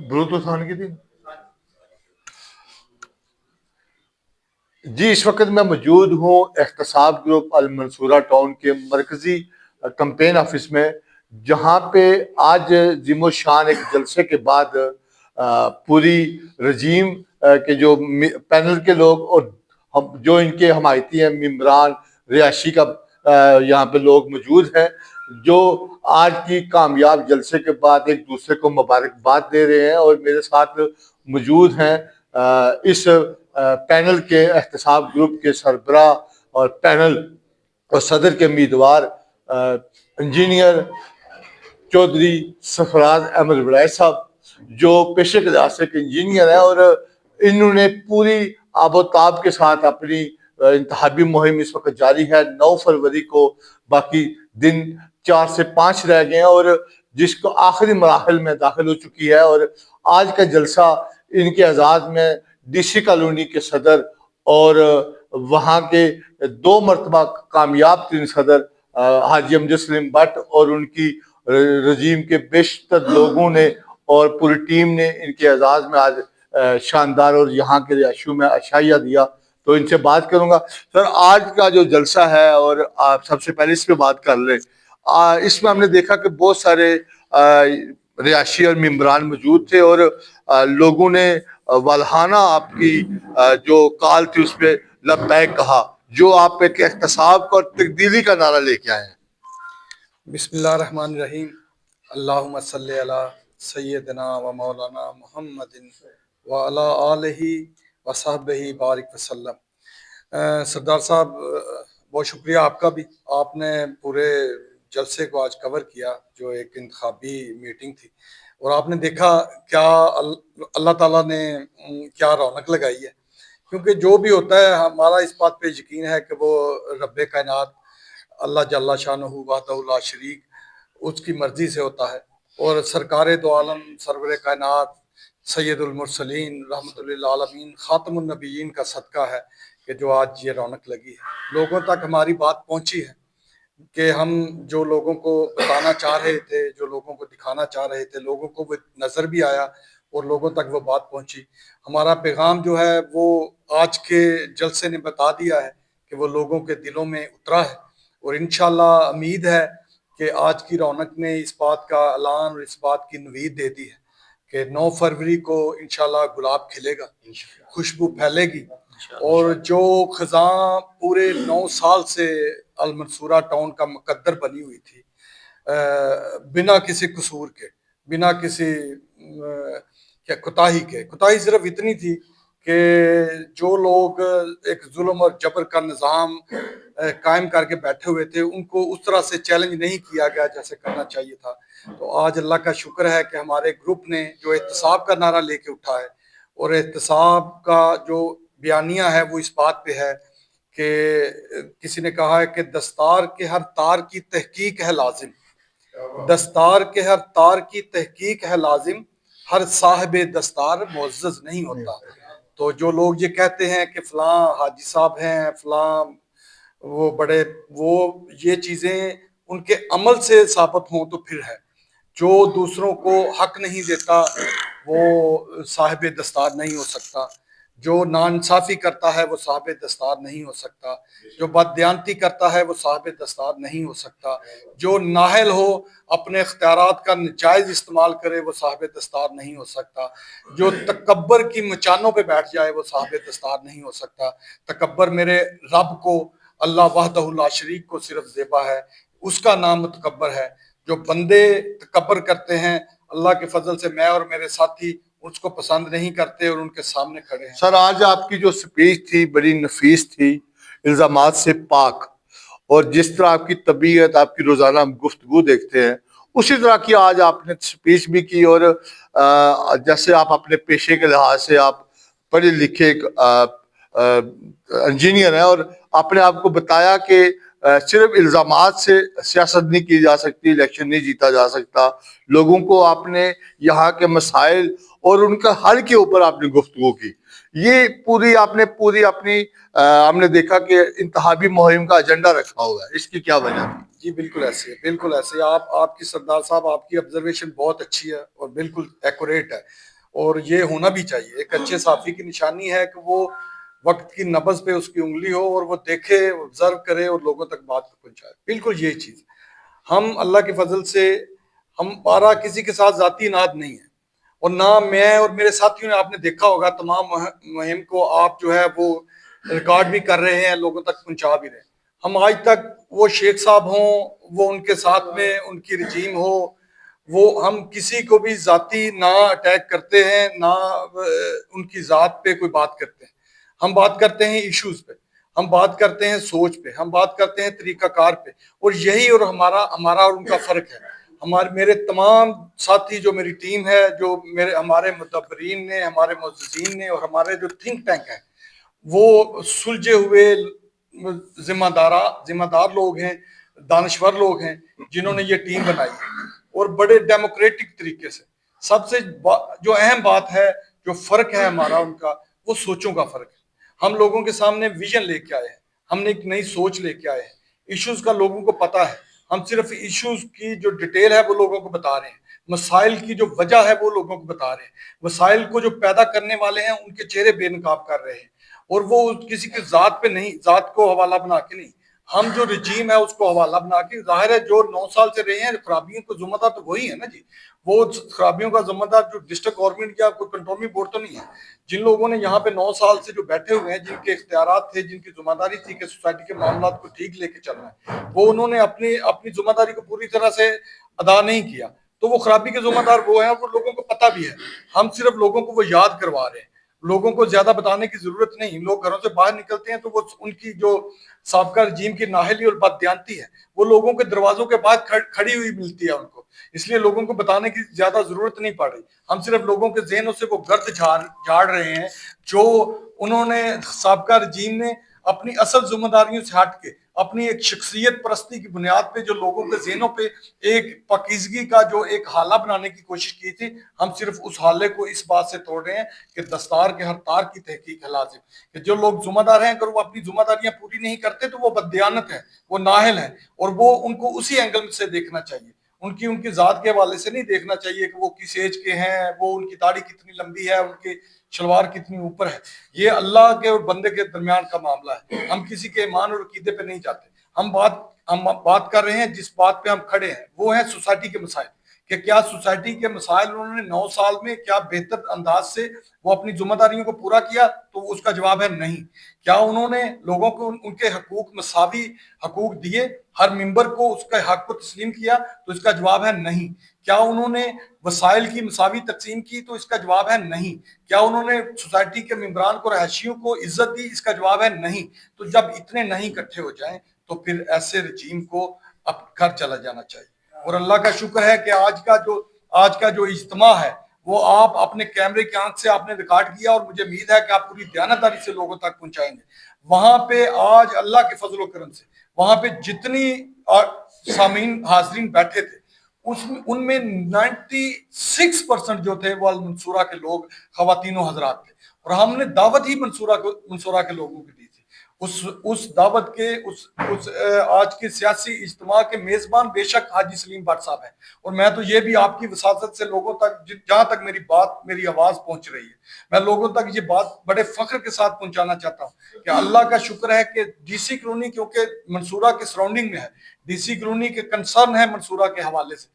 Bluetooth آن کی تھی جی۔ اس وقت میں موجود ہوں احتساب گروپ المنصورہ ٹاؤن کے مرکزی کمپین آفس میں، جہاں پہ آج عظیم و شان ایک جلسے کے بعد پوری رجیم کے جو پینل کے لوگ اور جو ان کے حمایتی ہیں، ممبران رہائشی کا یہاں پہ لوگ موجود ہیں، جو آج کی کامیاب جلسے کے بعد ایک دوسرے کو مبارکباد دے رہے ہیں، اور میرے ساتھ موجود ہیں اس پینل کے احتساب گروپ کے سربراہ اور پینل اور صدر کے امیدوار انجینئر چودھری سرفراز احمد وڑائی صاحب، جو پیشے کے لحاظ سے ایک انجینئر ہیں، اور انہوں نے پوری آب و تاب کے ساتھ اپنی انتخابی مہم اس وقت جاری ہے۔ 9 فروری کو باقی دن 4 سے 5 رہ گئے ہیں، اور جس کو آخری مراحل میں داخل ہو چکی ہے، اور آج کا جلسہ ان کے اعزاز میں ڈی سی کالونی کے صدر اور وہاں کے 2 مرتبہ کامیاب ترین صدر حاجی امجد سلیم بٹ اور ان کی رجیم کے بیشتر لوگوں نے اور پوری ٹیم نے ان کے اعزاز میں آج شاندار اور یہاں کے رہائشیوں میں عشائیہ دیا۔ تو ان سے بات کروں گا۔ سر، آج کا جو جلسہ ہے، اور آپ سب سے پہلے اس پہ بات کر لیں، اس میں ہم نے دیکھا کہ بہت سارے رہائشی اور ممبران موجود تھے، اور لوگوں نے والہانہ آپ کی جو کال تھی اس پہ لبیک کہا، جو آپ ایک احتساب اور تبدیلی کا نعرہ لے کے آئے ہیں۔ بسم اللہ الرحمن الرحیم۔ اللہم صلی علی سیدنا و مولانا محمد و علی آلہ و صحبہ بارک وسلم۔ سردار صاحب، بہت شکریہ آپ کا بھی، آپ نے پورے جلسے کو آج کور کیا، جو ایک انتخابی میٹنگ تھی، اور آپ نے دیکھا کیا اللہ تعالیٰ نے کیا رونق لگائی ہے، کیونکہ جو بھی ہوتا ہے ہمارا اس بات پہ یقین ہے کہ وہ رب کائنات اللہ جل شانہ وحدہ لا شریک، اس کی مرضی سے ہوتا ہے، اور سرکار دو عالم سرور کائنات سید المرسلین رحمۃ للعالمین خاتم النبیین کا صدقہ ہے کہ جو آج یہ رونق لگی ہے، لوگوں تک ہماری بات پہنچی ہے کہ ہم جو لوگوں کو بتانا چاہ رہے تھے، جو لوگوں کو دکھانا چاہ رہے تھے، لوگوں کو وہ نظر بھی آیا اور لوگوں تک وہ بات پہنچی۔ ہمارا پیغام جو ہے وہ آج کے جلسے نے بتا دیا ہے کہ وہ لوگوں کے دلوں میں اترا ہے، اور انشاءاللہ امید ہے کہ آج کی رونق نے اس بات کا اعلان اور اس بات کی نوید دے دی ہے کہ 9 فروری کو انشاءاللہ گلاب کھلے گا، خوشبو پھیلے گی، اور جو خزاں پورے 9 سال سے المنصورہ ٹاؤن کا مقدر بنی ہوئی تھی، بنا کسی قصور کے، بنا کسی کوتاہی کے، کوتاہی صرف اتنی تھی کہ جو لوگ ایک ظلم اور جبر کا نظام قائم کر کے بیٹھے ہوئے تھے، ان کو اس طرح سے چیلنج نہیں کیا گیا جیسے کرنا چاہیے تھا۔ تو آج اللہ کا شکر ہے کہ ہمارے گروپ نے جو احتساب کا نعرہ لے کے اٹھا ہے، اور احتساب کا جو بیانیہ ہے وہ اس بات پہ ہے کہ کسی نے کہا ہے کہ دستار کے ہر تار کی تحقیق ہے لازم، دستار کے ہر تار کی تحقیق ہے لازم، ہر صاحب دستار معزز نہیں ہوتا۔ تو جو لوگ یہ کہتے ہیں کہ فلاں حاجی صاحب ہیں، فلاں وہ بڑے، وہ یہ چیزیں ان کے عمل سے ثابت ہوں تو پھر ہے، جو دوسروں کو حق نہیں دیتا وہ صاحب دستار نہیں ہو سکتا، جو ناانصافی کرتا ہے وہ صاحب دستار نہیں ہو سکتا، جو بددیانتی کرتا ہے وہ صاحب دستار نہیں ہو سکتا، جو نااہل ہو اپنے اختیارات کا ناجائز استعمال کرے وہ صاحب دستار نہیں ہو سکتا، جو تکبر کی مچانوں پہ بیٹھ جائے وہ صاحب دستار نہیں ہو سکتا۔ تکبر میرے رب کو، اللہ وحدہ لا شریک کو صرف زیبا ہے، اس کا نام متکبر ہے۔ جو بندے تکبر کرتے ہیں، اللہ کے فضل سے میں اور میرے ساتھی اس کو پسند نہیں کرتے اور ان کے سامنے کھڑے ہیں۔ سر، آج آپ کی جو سپیچ تھی بڑی نفیس تھی، الزامات سے پاک، اور جس طرح آپ کی طبیعت، آپ کی روزانہ گفتگو دیکھتے ہیں، اسی طرح کی آج آپ نے سپیچ بھی کی، اور جیسے آپ اپنے پیشے کے لحاظ سے آپ پڑھے لکھے انجینئر ہیں، اور آپ نے آپ کو بتایا کہ صرف الزامات سے سیاست نہیں کی جا سکتی، الیکشن نہیں جیتا جا سکتا۔ لوگوں کو آپ نے یہاں کے مسائل اور ان کا حل کے اوپر آپ نے گفتگو کی۔ یہ پوری آپ نے اپنی ہم نے دیکھا کہ انتخابی مہم کا ایجنڈا رکھا ہوا ہے، اس کی کیا وجہ ہے؟ جی بالکل ایسے ہے، بالکل ایسے ہے۔ آپ کی سردار صاحب، آپ کی آبزرویشن بہت اچھی ہے اور بالکل ایکوریٹ ہے، اور یہ ہونا بھی چاہیے۔ ایک اچھے صحافی کی نشانی ہے کہ وہ وقت کی نبض پہ اس کی انگلی ہو اور وہ دیکھے، آبزرو کرے اور لوگوں تک بات کو پہنچائے۔ بالکل یہی چیز ہم اللہ کے فضل سے، ہمارا کسی کے ساتھ ذاتی اناد نہیں ہے، اور نہ میں اور میرے ساتھیوں نے، آپ نے دیکھا ہوگا تمام مہم کو آپ جو ہے وہ ریکارڈ بھی کر رہے ہیں، لوگوں تک پہنچا بھی رہے ہیں۔ ہم آج تک، وہ شیخ صاحب ہوں، وہ ان کے ساتھ میں ان کی رجیم ہو، وہ ہم کسی کو بھی ذاتی نہ اٹیک کرتے ہیں، نہ ان کی ذات پہ کوئی بات کرتے ہیں۔ ہم بات کرتے ہیں ایشوز پہ، ہم بات کرتے ہیں سوچ پہ، ہم بات کرتے ہیں طریقہ کار پہ، اور یہی اور ہمارا اور ان کا فرق ہے۔ میرے تمام ساتھی، جو میری ٹیم ہے، جو ہمارے مدبرین نے، ہمارے معززین نے، اور ہمارے جو تھنک ٹینک ہیں، وہ سلجھے ہوئے ذمہ دار لوگ ہیں، دانشور لوگ ہیں، جنہوں نے یہ ٹیم بنائی ہے، اور بڑے ڈیموکریٹک طریقے سے۔ سب سے جو اہم بات ہے، جو فرق ہے ہمارا ان کا، وہ سوچوں کا فرق ہے۔ ہم لوگوں کے سامنے ویژن لے کے آئے ہیں، ہم نے ایک نئی سوچ لے کے آئے ہیں۔ ایشوز کا لوگوں کو پتہ ہے، ہم صرف ایشوز کی جو ڈیٹیل ہے وہ لوگوں کو بتا رہے ہیں، مسائل کی جو وجہ ہے وہ لوگوں کو بتا رہے ہیں، مسائل کو جو پیدا کرنے والے ہیں ان کے چہرے بے نقاب کر رہے ہیں، اور وہ کسی کی ذات پہ نہیں، ذات کو حوالہ بنا کے نہیں، ہم جو رجیم ہے اس کو حوالہ بنا کے۔ ظاہر ہے جو 9 سال سے رہے ہیں، خرابیوں کو ذمہ دار تو وہی ہے نا جی، وہ خرابیوں کا ذمہ دار جو ڈسٹرکٹ گورنمنٹ یا کوئی کنٹرولنگ بورڈ تو نہیں ہے۔ جن لوگوں نے یہاں پہ 9 سال سے جو بیٹھے ہوئے ہیں، جن کے اختیارات تھے، جن کی ذمہ داری تھی کہ سوسائٹی کے معاملات کو ٹھیک لے کے چلنا ہے، وہ انہوں نے اپنی ذمہ داری کو پوری طرح سے ادا نہیں کیا، تو وہ خرابی کے ذمہ دار وہ ہیں، اور وہ لوگوں کو پتہ بھی ہے۔ ہم صرف لوگوں کو وہ یاد کروا رہے ہیں، لوگوں کو زیادہ بتانے کی ضرورت نہیں۔ لوگ گھروں سے باہر نکلتے ہیں تو وہ ان کی جو سابقہ رجیم کی نااہلی اور بددیانتی ہے، وہ لوگوں کے دروازوں کے باہر کھڑی ہوئی ملتی ہے ان کو، اس لیے لوگوں کو بتانے کی زیادہ ضرورت نہیں پڑ رہی۔ ہم صرف لوگوں کے ذہنوں سے وہ گرد جھاڑ رہے ہیں جو انہوں نے، سابقہ رجیم نے اپنی اصل ذمہ داریوں سے ہٹ کے، اپنی ایک شخصیت پرستی کی بنیاد پہ جو لوگوں کے ذہنوں پہ ایک پاکیزگی کا جو ایک حالہ بنانے کی کوشش کی تھی، ہم صرف اس حالے کو اس بات سے توڑ رہے ہیں کہ دستار کے ہر تار کی تحقیق ہے لازم، کہ جو لوگ ذمہ دار ہیں اگر وہ اپنی ذمہ داریاں پوری نہیں کرتے تو وہ بددیانت ہیں، وہ نااہل ہیں، اور وہ ان کو اسی اینگل سے دیکھنا چاہیے، ان کی ذات کے حوالے سے نہیں دیکھنا چاہیے کہ وہ کس ایج کے ہیں، وہ ان کی داڑھی کتنی لمبی ہے، ان کی شلوار کتنی اوپر ہے۔ یہ اللہ کے اور بندے کے درمیان کا معاملہ ہے، ہم کسی کے ایمان اور عقیدے پہ نہیں جاتے۔ ہم بات کر رہے ہیں، جس بات پہ ہم کھڑے ہیں وہ ہیں سوسائٹی کے مسائل، کہ کیا سوسائٹی کے مسائل انہوں نے 9 سال میں کیا بہتر انداز سے وہ اپنی ذمہ داریوں کو پورا کیا؟ تو اس کا جواب ہے نہیں۔ کیا انہوں نے لوگوں کو ان کے حقوق، مساوی حقوق دیے، ہر ممبر کو اس کے حق کو تسلیم کیا؟ تو اس کا جواب ہے نہیں۔ کیا انہوں نے وسائل کی مساوی تقسیم کی؟ تو اس کا جواب ہے نہیں۔ کیا انہوں نے سوسائٹی کے ممبران کو، رہائشیوں کو عزت دی؟ اس کا جواب ہے نہیں۔ تو جب اتنے نہیں اکٹھے ہو جائیں تو پھر ایسے رجیم کو اب گھر چلا جانا چاہیے۔ اور اللہ کا شکر ہے کہ آج کا جو اجتماع ہے وہ آپ اپنے کیمرے کی آنکھ سے آپ نے ریکارڈ کیا، اور مجھے امید ہے کہ آپ پوری دیانتداری سے لوگوں تک پہنچائیں گے۔ وہاں پہ آج اللہ کے فضل و کرم سے وہاں پہ جتنی سامعین حاضرین بیٹھے تھے، ان میں 96% جو تھے وہ المنصورہ کے لوگ، خواتین و حضرات تھے، اور ہم نے دعوت ہی منصورہ کے لوگوں کو دی تھی۔ اس دعوت کے اس آج کے سیاسی اجتماع کے میزبان بے شک حاجی سلیم بٹ صاحب ہیں، اور میں تو یہ بھی آپ کی وساطت سے لوگوں تک، جہاں تک میری آواز پہنچ رہی ہے، میں لوگوں تک یہ بات بڑے فخر کے ساتھ پہنچانا چاہتا ہوں کہ اللہ کا شکر ہے کہ ڈی سی کالونی کیونکہ منصورہ کے سراؤنڈنگ میں ہے، ڈی سی کالونی کے کنسرن ہے منصورہ کے حوالے سے،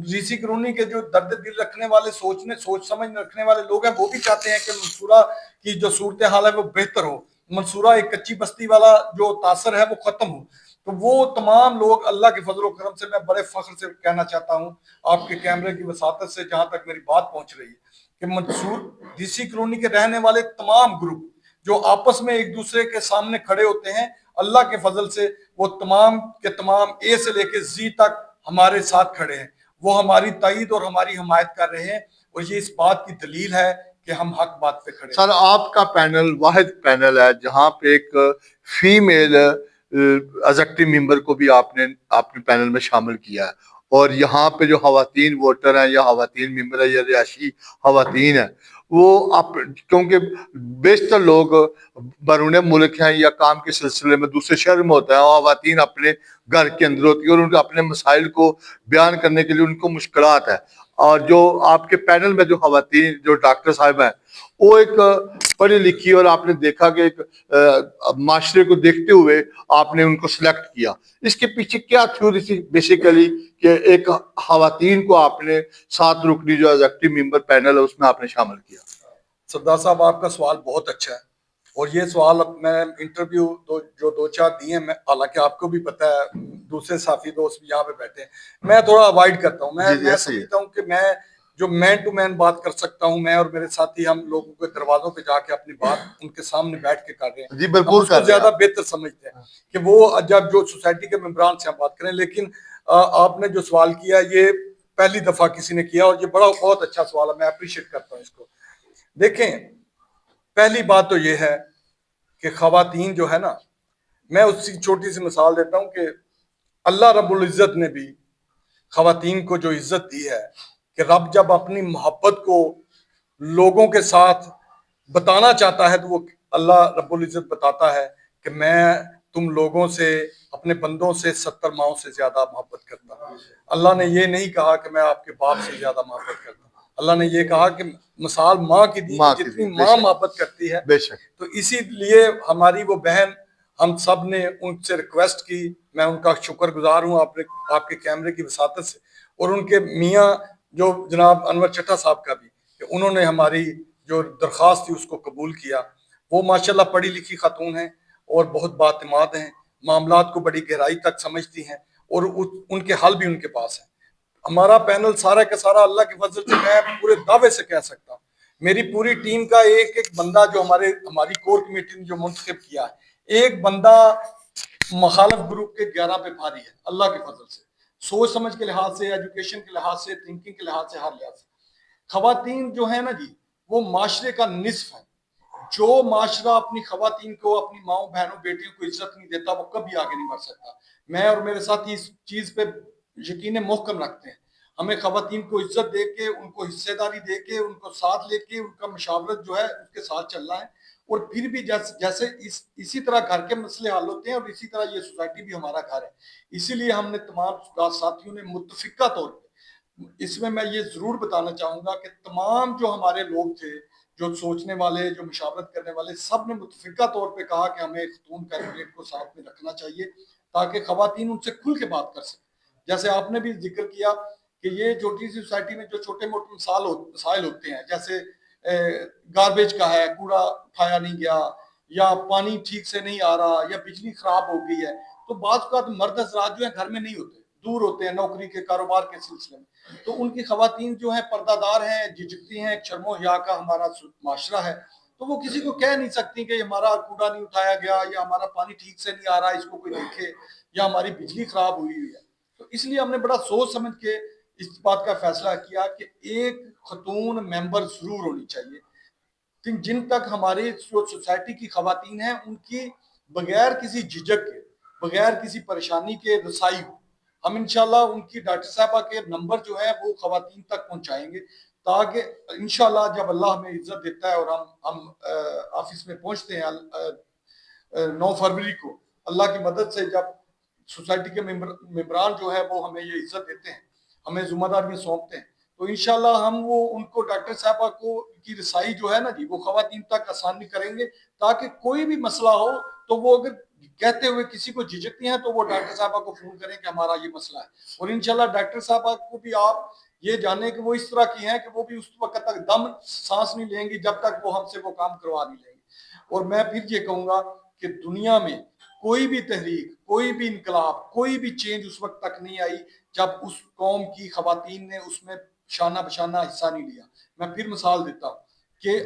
ڈی سی کالونی کے جو درد دل رکھنے والے، سوچ سمجھ رکھنے والے لوگ ہیں، وہ بھی چاہتے ہیں کہ منصورہ کی جو صورتحال ہے وہ بہتر ہو، منصورہ ایک کچی بستی والا جو تاثر ہے وہ ختم ہو۔ تو وہ تمام لوگ اللہ کے فضل و کرم سے، میں بڑے فخر سے کہنا چاہتا ہوں آپ کے کیمرے کی وساطت سے، جہاں تک میری بات پہنچ رہی ہے، کہ منصور ڈی سی کالونی کے رہنے والے تمام گروپ جو آپس میں ایک دوسرے کے سامنے کھڑے ہوتے ہیں، اللہ کے فضل سے وہ تمام کے تمام اے سے لے کے زی تک ہمارے ساتھ کھڑے ہیں، وہ ہماری تائید اور ہماری حمایت کر رہے ہیں، اور یہ اس بات کی دلیل ہے کہ ہم حق بات پہ کھڑے ہیں۔ سر آپ کا پینل واحد پینل ہے جہاں پہ ایک فیمیل ایگزیکٹو ممبر کو بھی آپ نے پینل میں شامل کیا ہے، اور یہاں پہ جو خواتین ووٹر ہیں یا خواتین ممبر ہیں یا رہائشی خواتین ہیں وہ کیونکہ بیشتر لوگ بیرون ملک ہیں یا کام کے سلسلے میں دوسرے شہر میں ہوتا ہے، اور خواتین اپنے گھر کے اندر ہوتی ہے اور ان کے اپنے مسائل کو بیان کرنے کے لیے ان کو مشکلات ہے. اور جو آپ کے پینل میں جو خواتین جو ڈاکٹر صاحب ہیں وہ ایک پڑھی لکھی، اور آپ نے دیکھا کہ ایک معاشرے کو دیکھتے ہوئے آپ نے ان کو سلیکٹ کیا. اس کے پیچھے کیا تھیوری تھی بیسیکلی کہ ایک خواتین کو آپ نے 7 رکنی جو ایگزیکٹو ممبر پینل ہے اس میں آپ نے شامل کیا؟ سردار صاحب آپ کا سوال بہت اچھا ہے، اور یہ سوال اب میں انٹرویو جو 2-4 دیے ہیں، حالانکہ آپ کو بھی پتہ ہے دوسرے ساتھی دوست بھی یہاں پہ بیٹھے ہیں، میں تھوڑا اوائڈ کرتا ہوں. میں سمجھتا ہوں کہ میں جو مین ٹو مین بات کر سکتا ہوں، میں اور میرے ساتھی ہم لوگوں کے دروازوں پہ جا کے اپنی بات ان کے سامنے بیٹھ کے کر رہے ہیں، ہم اس کو زیادہ بہتر سمجھتے ہیں کہ وہ جب جو سوسائٹی کے ممبران سے ہم بات کریں. لیکن آپ نے جو سوال کیا یہ پہلی دفعہ کسی نے کیا، اور یہ بہت اچھا سوال ہے، میں اپریشیٹ کرتا ہوں اس کو. دیکھیں، پہلی بات تو یہ ہے کہ خواتین جو ہے نا، میں اس کی چھوٹی سی مثال دیتا ہوں کہ اللہ رب العزت نے بھی خواتین کو جو عزت دی ہے کہ رب جب اپنی محبت کو لوگوں کے ساتھ بتانا چاہتا ہے تو وہ اللہ رب العزت بتاتا ہے کہ میں تم لوگوں سے، اپنے بندوں سے 70 ماؤں سے زیادہ محبت کرتا ہوں. اللہ نے یہ نہیں کہا کہ میں آپ کے باپ سے زیادہ محبت کرتا ہوں، اللہ نے یہ کہا کہ مثال ماں کی دی کہ جتنی ماں محبت کرتی ہے. تو اسی لیے ہماری وہ بہن، ہم سب نے ان سے ریکویسٹ کی، میں ان کا شکر گزار ہوں آپ کے کیمرے کی وساطت سے، اور ان کے میاں جو جناب انور چٹھا صاحب کا بھی، کہ انہوں نے ہماری جو درخواست تھی اس کو قبول کیا. وہ ماشاءاللہ پڑھی لکھی خاتون ہیں اور بہت بااعتماد ہیں، معاملات کو بڑی گہرائی تک سمجھتی ہیں، اور ان کے حل بھی ان کے پاس ہیں. ہمارا پینل سارا کا سارا اللہ کے فضل سے میں پورے دعوے سے کہہ سکتا ہوں، میری پوری ٹیم کا ایک بندہ جو ہماری کور کمیٹی نے جو منتخب کیا ہے، ایک بندہ مخالف گروپ کے 11 پہ بھاری ہے اللہ کے فضل سے، سوچ سمجھ کے لحاظ سے، ایجوکیشن کے لحاظ سے، تھنکنگ کے لحاظ سے، ہر لحاظ سے. خواتین جو ہیں نا جی، وہ معاشرے کا نصف ہے. جو معاشرہ اپنی خواتین کو، اپنی ماؤں بہنوں بیٹیوں کو عزت نہیں دیتا وہ کبھی آگے نہیں بڑھ سکتا. میں اور میرے ساتھی اس چیز پہ یقین محکم رکھتے ہیں. ہمیں خواتین کو عزت دے کے، ان کو حصے داری دے کے، ان کو ساتھ لے کے، ان کا مشاورت جو ہے اس کے ساتھ چلنا ہے. اور پھر بھی جیسے اسی طرح گھر کے مسئلے حل ہوتے ہیں، اور اسی طرح یہ سوسائٹی بھی ہمارا گھر ہے. اسی لیے ہم نے تمام ساتھیوں نے متفقہ طور پہ، اس میں یہ ضرور بتانا چاہوں گا کہ تمام جو ہمارے لوگ تھے، جو سوچنے والے، جو مشاورت کرنے والے، سب نے متفقہ طور پہ کہا کہ ہمیں خاتون کینڈیڈیٹ کو ساتھ میں رکھنا چاہیے تاکہ خواتین ان سے کھل کے بات کر سکیں. جیسے آپ نے بھی ذکر کیا کہ یہ چھوٹی سی سوسائٹی میں جو چھوٹے موٹے مسائل ہوتے ہیں، جیسے گاربیج کا ہے، کوڑا اٹھایا نہیں گیا، یا پانی ٹھیک سے نہیں آ رہا، یا بجلی خراب ہو گئی ہے، تو بعض اوقات مرد حضرات جو ہیں گھر میں نہیں ہوتے، دور ہوتے ہیں نوکری کے، کاروبار کے سلسلے میں. تو ان کی خواتین جو ہیں پردہ دار ہیں، جھجکتی ہیں، شرم و حیا کا ہمارا معاشرہ ہے، تو وہ کسی کو کہہ نہیں سکتی کہ ہمارا کوڑا نہیں اٹھایا گیا، یا ہمارا پانی ٹھیک سے نہیں آ رہا، اس کو کوئی دیکھے، یا ہماری بجلی خراب ہوئی ہے. تو اس لیے ہم نے بڑا سوچ سمجھ کے اس بات کا فیصلہ کیا کہ ایک خاتون ممبر ضرور ہونی چاہیے، جن تک ہماری سوسائٹی کی خواتین ہیں ان کی بغیر کسی جھجک کے، بغیر کسی پریشانی کے رسائی ہو. ہم انشاءاللہ ان کی ڈاکٹر صاحبہ کے نمبر جو ہے وہ خواتین تک پہنچائیں گے، تاکہ انشاءاللہ جب اللہ ہمیں عزت دیتا ہے اور ہم آفس میں پہنچتے ہیں 9 فروری کو، اللہ کی مدد سے جب سوسائٹی کے ممبران جو ہے وہ ہمیں یہ عزت دیتے ہیں، ہمیں ذمہ داریاں سونپتے ہیں، تو انشاءاللہ ہم ان کو ڈاکٹر صاحبہ کی رسائی جو ہے نا جی، وہ خواتین تک آسانی کریں گے، تاکہ کوئی بھی مسئلہ ہو تو وہ اگر کہتے ہوئے کسی کو جھجکتی ہیں تو وہ ڈاکٹر صاحبہ کو فون کریں کہ ہمارا یہ مسئلہ ہے. اور انشاءاللہ ڈاکٹر صاحبہ کو بھی آپ یہ جانیں کہ وہ اس طرح کی ہیں کہ وہ بھی اس وقت تک دم سانس نہیں لیں گی جب تک وہ ہم سے وہ کام کروا نہیں لیں گی. اور میں پھر یہ کہوں گا کہ دنیا میں کوئی بھی تحریک، کوئی بھی انقلاب، کوئی بھی چینج اس وقت تک نہیں آئی جب اس قوم کی خواتین نے اس میں شانہ بشانہ حصہ نہیں لیا. میں پھر مثال دیتا ہوں کہ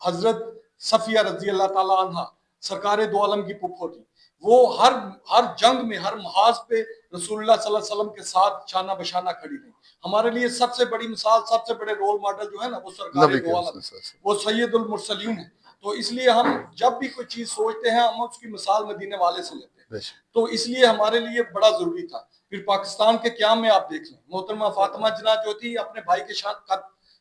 حضرت صفیہ رضی اللہ تعالیٰ عنہ سرکار دو عالم کی پھپھو تھی، وہ ہر جنگ میں، ہر محاذ پہ رسول اللہ صلی اللہ علیہ وسلم کے ساتھ شانہ بشانہ کھڑی رہی. ہمارے لیے سب سے بڑی مثال، سب سے بڑے رول ماڈل جو ہے نا وہ سرکار دو عالم، وہ سید المرسلین ہیں. تو اس لیے ہم جب بھی کوئی چیز سوچتے ہیں ہم اس کی مثال مدینے والے سے لیتے ہیں. تو اس لیے ہمارے لیے بڑا ضروری تھا. پھر پاکستان کے قیام میں آپ دیکھ لیں محترمہ فاطمہ جناح جو تھی اپنے بھائی کے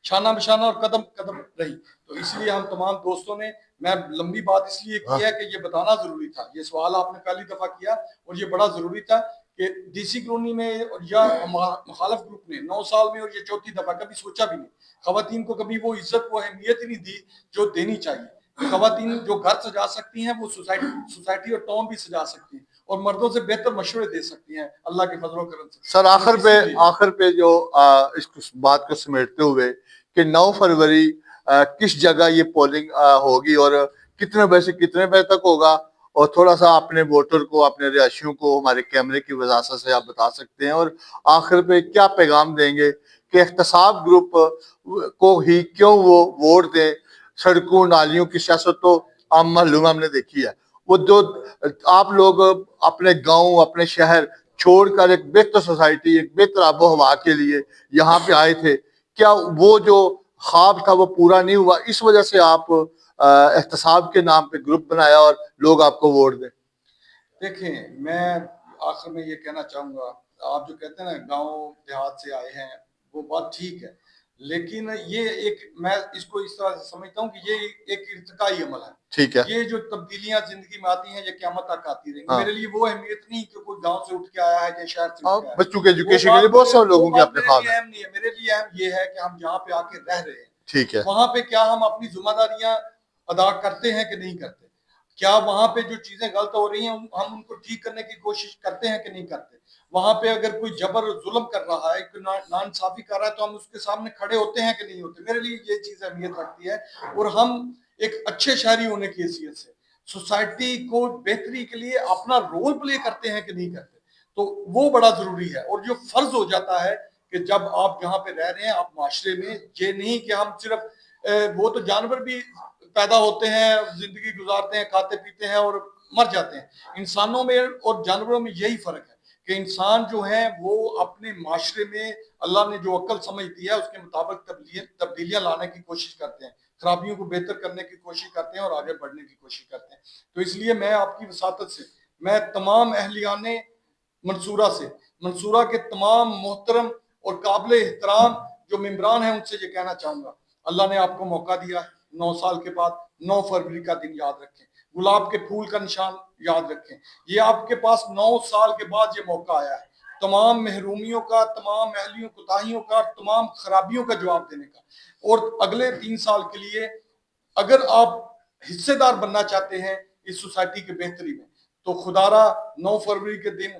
شانہ بشانہ اور قدم قدم رہی. تو اس لیے ہم تمام دوستوں نے, میں لمبی بات اس لیے کی ہے کہ یہ بتانا ضروری تھا, یہ سوال آپ نے پہلی دفعہ کیا اور یہ بڑا ضروری تھا کہ ڈی سی کالونی میں یا مخالف گروپ نے 9 سال میں, اور یہ چوتھی دفعہ, کبھی سوچا بھی نہیں, خواتین کو کبھی وہ عزت وہ اہمیت ہی نہیں دی جو دینی چاہیے. خواتین جو گھر سجا سکتی ہیں وہ سوسائٹی اور ٹاؤن بھی سجا سکتی ہیں اور مردوں سے بہتر مشورے دے سکتی ہیں اللہ کے فضل و کرم سے. سر آخر پہ جو اس بات کو سمیٹتے ہوئے کہ 9 فروری کس جگہ یہ پولنگ ہوگی اور کتنے بجے سے کتنے بجے تک ہوگا, اور تھوڑا سا اپنے ووٹر کو, اپنے رہائشیوں کو ہمارے کیمرے کی وضاحت سے آپ بتا سکتے ہیں, اور آخر پہ کیا پیغام دیں گے کہ احتساب گروپ کو ہی کیوں وہ ووٹ دیں. سڑکوں نالیوں کی سیاست تو عام معلوم ہم نے دیکھی ہے, وہ جو آپ لوگ اپنے گاؤں اپنے شہر چھوڑ کر ایک بہتر سوسائٹی, ایک بہتر آب و ہوا کے لیے یہاں پہ آئے تھے, کیا وہ جو خواب تھا وہ پورا نہیں ہوا, اس وجہ سے آپ احتساب کے نام پہ گروپ بنایا اور لوگ آپ کو ووٹ دیں؟ دیکھیں میں آخر میں یہ کہنا چاہوں گا, آپ جو کہتے ہیں نا گاؤں دیہات سے آئے ہیں وہ بات ٹھیک ہے, لیکن یہ ایک, میں اس کو اس طرح سے سمجھتا ہوں کہ یہ ایک ارتقائی عمل ہے. ٹھیک ہے, یہ جو تبدیلیاں زندگی میں آتی ہیں یہ قیامت تک آتی رہیں گی. میرے لیے وہ اہمیت نہیں کہ کوئی گاؤں سے اٹھ کے آیا ہے یا شہر سے اٹھ کے آیا ہے, بچوں کے ایجوکیشن کے لیے بہت سارے لوگوں کے اپنے خواب ہیں. اہم نہیں ہے, میرے لیے اہم یہ ہے کہ ہم جہاں پہ آ کے رہ رہے ہیں ٹھیک ہے, وہاں پہ کیا ہم اپنی ذمہ داریاں ادا کرتے ہیں کہ نہیں کرتے, کیا وہاں پہ جو چیزیں غلط ہو رہی ہیں ہم ان کو ٹھیک کرنے کی کوشش کرتے ہیں کہ نہیں کرتے. وہاں پہ اگر کوئی جبر ظلم کر رہا ہے, کوئی ناانصافی کر رہا ہے, تو ہم اس کے سامنے کھڑے ہوتے ہیں کہ نہیں ہوتے. میرے لیے یہ چیز اہمیت رکھتی ہے, اور ہم ایک اچھے شہری ہونے کی حیثیت سے سوسائٹی کو بہتری کے لیے اپنا رول پلے کرتے ہیں کہ نہیں کرتے. تو وہ بڑا ضروری ہے, اور جو فرض ہو جاتا ہے کہ جب آپ یہاں پہ رہ رہے ہیں آپ معاشرے میں, یہ نہیں کہ ہم صرف وہ تو جانور بھی پیدا ہوتے ہیں, زندگی گزارتے ہیں, کھاتے پیتے ہیں اور مر جاتے ہیں. انسانوں میں اور جانوروں میں یہی فرق ہے کہ انسان جو ہیں وہ اپنے معاشرے میں اللہ نے جو عقل سمجھ دی ہے اس کے مطابق تبدیلیاں لانے کی کوشش کرتے ہیں, خرابیوں کو بہتر کرنے کی کوشش کرتے ہیں اور آگے بڑھنے کی کوشش کرتے ہیں. تو اس لیے میں آپ کی وساطت سے, میں تمام اہلیان منصورہ کے تمام محترم اور قابل احترام جو ممبران ہیں ان سے یہ کہنا چاہوں گا, اللہ نے آپ کو موقع دیا ہے 9 سال کے بعد. 9 فروری کا دن یاد رکھیں, گلاب کے پھول کا نشان یاد رکھیں, یہ آپ کے پاس 9 سال کے بعد یہ موقع آیا ہے تمام محرومیوں کا, تمام اہلیوں کوتاہیوں کا, تمام خرابیوں کا جواب دینے کا. اور اگلے 3 سال کے لیے اگر آپ حصے دار بننا چاہتے ہیں اس سوسائٹی کے بہتری میں, تو خدا را 9 فروری کے دن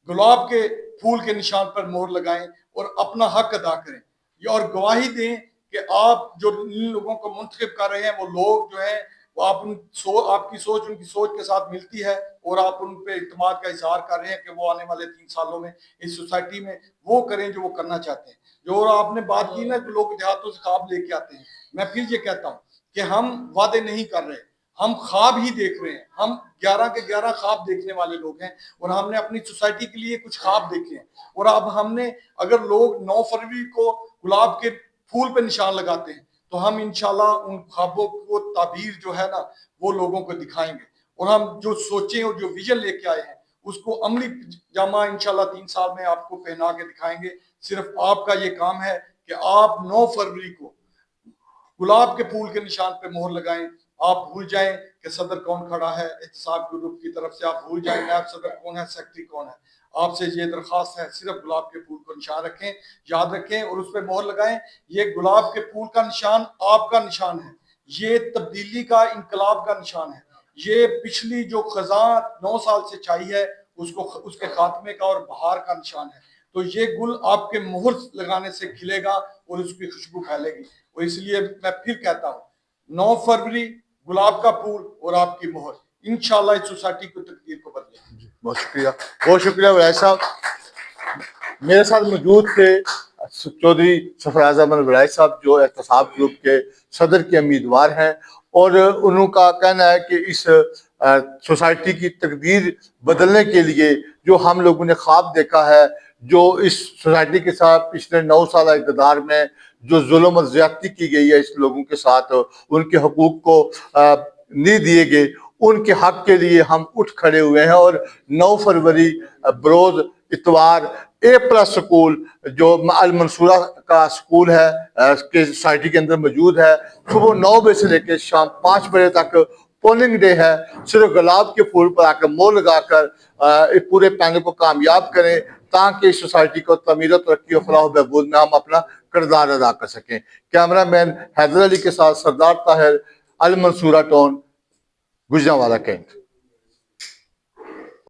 گلاب کے پھول کے نشان پر مہر لگائیں اور اپنا حق ادا کریں, اور گواہی دیں کہ آپ جو ان لوگوں کو منتخب کر رہے ہیں وہ لوگ جو ہیں وہ آپ کی سوچ ان کی سوچ کے ساتھ ملتی ہے, اور آپ ان پہ اعتماد کا اظہار کر رہے ہیں کہ وہ آنے والے 3 سالوں میں اس سوسائٹی میں وہ کریں جو وہ کرنا چاہتے ہیں. جو آپ نے بات کی نا کہ لوگ دیہاتوں سے خواب لے کے آتے ہیں, میں پھر یہ کہتا ہوں کہ ہم وعدے نہیں کر رہے, ہم خواب ہی دیکھ رہے ہیں. ہم 11 کے 11 خواب دیکھنے والے لوگ ہیں, اور ہم نے اپنی سوسائٹی کے لیے کچھ خواب دیکھے ہیں. اور اب ہم نے, اگر لوگ 9 فروری کو گلاب کے پھول پہ نشان لگاتے ہیں تو ہم انشاءاللہ ان خوابوں کو تعبیر جو ہے نا وہ لوگوں کو دکھائیں گے, اور ہم جو سوچیں اور جو ویژن لے کے آئے ہیں اس کو عملی جامہ انشاءاللہ 3 سال میں آپ کو پہنا کے دکھائیں گے. صرف آپ کا یہ کام ہے کہ آپ 9 فروری کو گلاب کے پھول کے نشان پہ مہر لگائیں. آپ بھول جائیں کہ صدر کون کھڑا ہے احتساب گروپ کی طرف سے, آپ بھول جائیں نائب صدر کون ہے, سیکٹری کون ہے. آپ سے یہ درخواست ہے صرف گلاب کے پھول کو نشان رکھیں, یاد رکھیں اور اس پہ مہر لگائیں. یہ گلاب کے پھول کا نشان آپ کا نشان ہے, یہ تبدیلی کا انقلاب کا نشان ہے, یہ پچھلی جو خزاں 9 سال سے چاہیے ہے اس کے خاتمے کا اور بہار کا نشان ہے. تو یہ گل آپ کے مہر لگانے سے کھلے گا اور اس کی خوشبو پھیلے گی. اور اس لیے میں پھر کہتا ہوں 9 فروری گلاب کا پھول اور آپ کی مہر انشاءاللہ اس سوسائٹی کو تقدیر کو بدلے گی. بہت شکریہ, بہت شکریہ ولائی صاحب. میرے ساتھ موجود تھے چودھری سرفراز احمد ولائی صاحب جو احتساب گروپ کے صدر کے امیدوار ہیں, اور انہوں کا کہنا ہے کہ اس سوسائٹی کی تقدیر بدلنے کے لیے جو ہم لوگوں نے خواب دیکھا ہے, جو اس سوسائٹی کے ساتھ پچھلے 9 سالہ اقتدار میں جو ظلم اور زیادتی کی گئی ہے اس لوگوں کے ساتھ, ان کے حقوق کو نہیں دیے گئے, ان کے حق کے لیے ہم اٹھ کھڑے ہوئے ہیں، اور 9 فروری بروز اتوار A+ سکول جو المنصورہ کا سکول ہے کہ سوسائٹی کے اندر موجود ہے، صبح 9 بجے سے لے کے شام 5 بجے تک پولنگ ڈے ہے۔ صرف گلاب کے پھول پر آ کر مور لگا کر اس پورے پینل کو کامیاب کریں تاکہ اس سوسائٹی کو تعمیر و ترقی و فلاح و بہبود میں ہم اپنا کردار ادا کر سکیں۔ کیمرہ مین حیدر علی کے ساتھ سردار طاہر، المنصورہ ٹاؤن، گجرانوالہ کینٹ۔